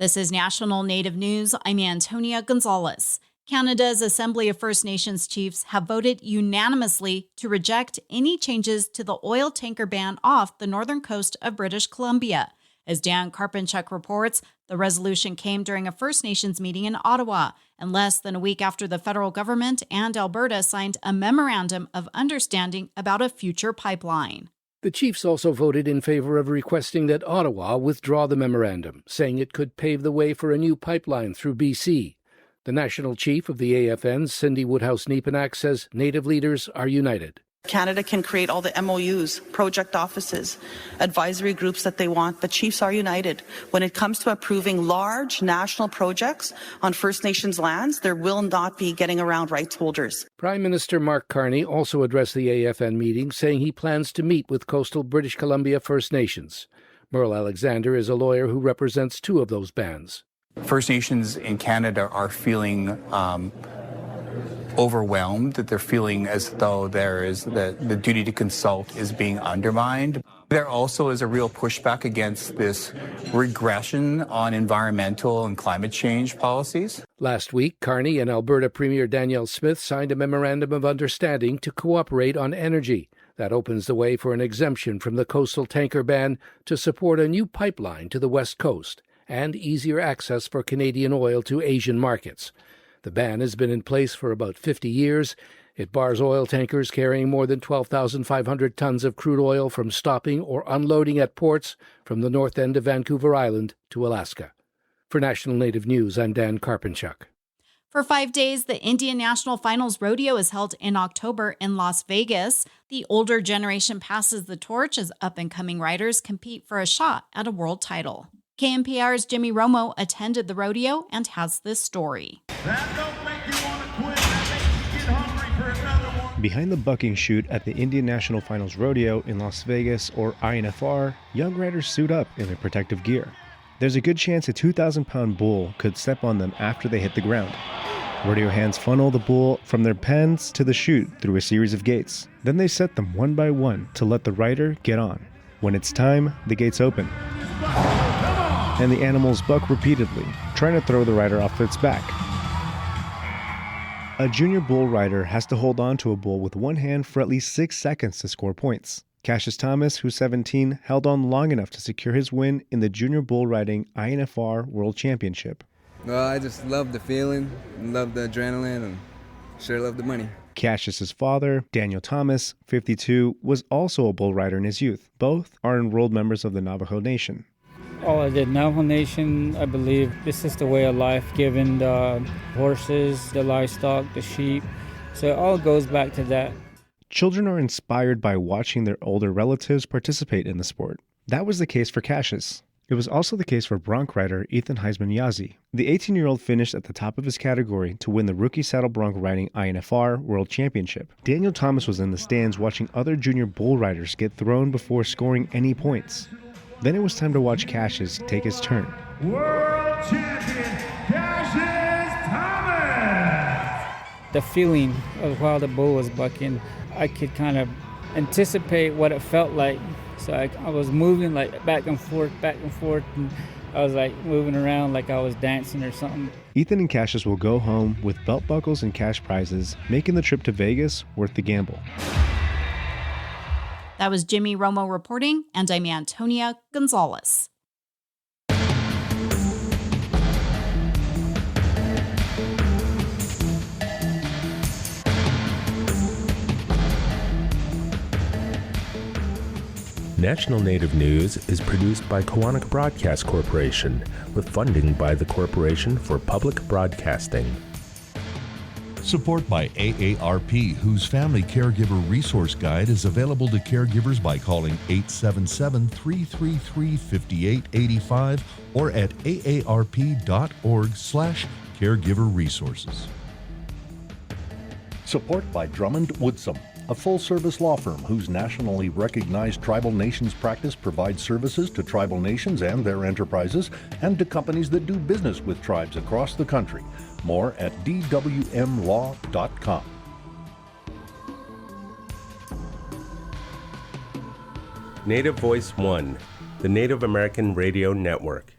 This is National Native News. I'm Antonia Gonzalez. Canada's Assembly of First Nations Chiefs have voted unanimously to reject any changes to the oil tanker ban off the northern coast of British Columbia. As Dan Karpinchuk reports, the resolution came during a First Nations meeting in Ottawa, and less than a week after the federal government and Alberta signed a memorandum of understanding about a future pipeline. The Chiefs also voted in favor of requesting that Ottawa withdraw the memorandum, saying it could pave the way for a new pipeline through BC. The national chief of the AFN, Cindy Woodhouse-Nepenak, says Native leaders are united. Canada can create all the MOUs, project offices, advisory groups that they want, but Chiefs are united. When it comes to approving large national projects on First Nations lands, there will not be getting around rights holders. Prime Minister Mark Carney also addressed the AFN meeting, saying he plans to meet with coastal British Columbia First Nations. Merle Alexander is a lawyer who represents two of those bands. First Nations in Canada are feeling overwhelmed, that they're feeling as though there is the duty to consult is being undermined. There also is a real pushback against this regression on environmental and climate change policies. Last week, Carney and Alberta Premier Danielle Smith signed a memorandum of understanding to cooperate on energy. That opens the way for an exemption from the coastal tanker ban to support a new pipeline to the west coast and easier access for Canadian oil to Asian markets. The ban has been in place for about 50 years. It bars oil tankers carrying more than 12,500 tons of crude oil from stopping or unloading at ports from the north end of Vancouver Island to Alaska. For National Native News, I'm Dan Karpinchuk. For 5 days, the Indian National Finals Rodeo is held in October in Las Vegas. The older generation passes the torch as up-and-coming riders compete for a shot at a world title. KNPR's Jimmy Romo attended the rodeo and has this story. Behind the bucking chute at the Indian National Finals Rodeo in Las Vegas, or INFR, young riders suit up in their protective gear. There's a good chance a 2,000-pound bull could step on them after they hit the ground. Rodeo hands funnel the bull from their pens to the chute through a series of gates. Then they set them one by one to let the rider get on. When it's time, the gates open, and the animals buck repeatedly, trying to throw the rider off its back. A junior bull rider has to hold on to a bull with one hand for at least 6 seconds to score points. Cassius Thomas, who's 17, held on long enough to secure his win in the Junior Bull Riding INFR World Championship. Well, I just love the feeling, love the adrenaline, and sure love the money. Cassius's father, Daniel Thomas, 52, was also a bull rider in his youth. Both are enrolled members of the Navajo Nation. Oh, the Navajo Nation, I believe this is the way of life, given the horses, the livestock, the sheep. So it all goes back to that. Children are inspired by watching their older relatives participate in the sport. That was the case for Cassius. It was also the case for bronc rider Ethan Heisman-Yazzie. The 18-year-old finished at the top of his category to win the Rookie Saddle Bronc Riding INFR World Championship. Daniel Thomas was in the stands watching other junior bull riders get thrown before scoring any points. Then it was time to watch Cassius take his turn. World champion Cassius Thomas! The feeling of while the bull was bucking, I could kind of anticipate what it felt like. So I was moving like back and forth, and I was like moving around like I was dancing or something. Ethan and Cassius will go home with belt buckles and cash prizes, making the trip to Vegas worth the gamble. That was Jimmy Romo reporting, and I'm Antonia Gonzalez. National Native News is produced by Kawanak Broadcast Corporation, with funding by the Corporation for Public Broadcasting. Support by AARP, whose Family Caregiver Resource Guide is available to caregivers by calling 877-333-5885 or at aarp.org/caregiver-resources. Support by Drummond Woodsum, a full-service law firm whose nationally recognized tribal nations practice provides services to tribal nations and their enterprises and to companies that do business with tribes across the country. More at dwmlaw.com. Native Voice One, the Native American Radio Network.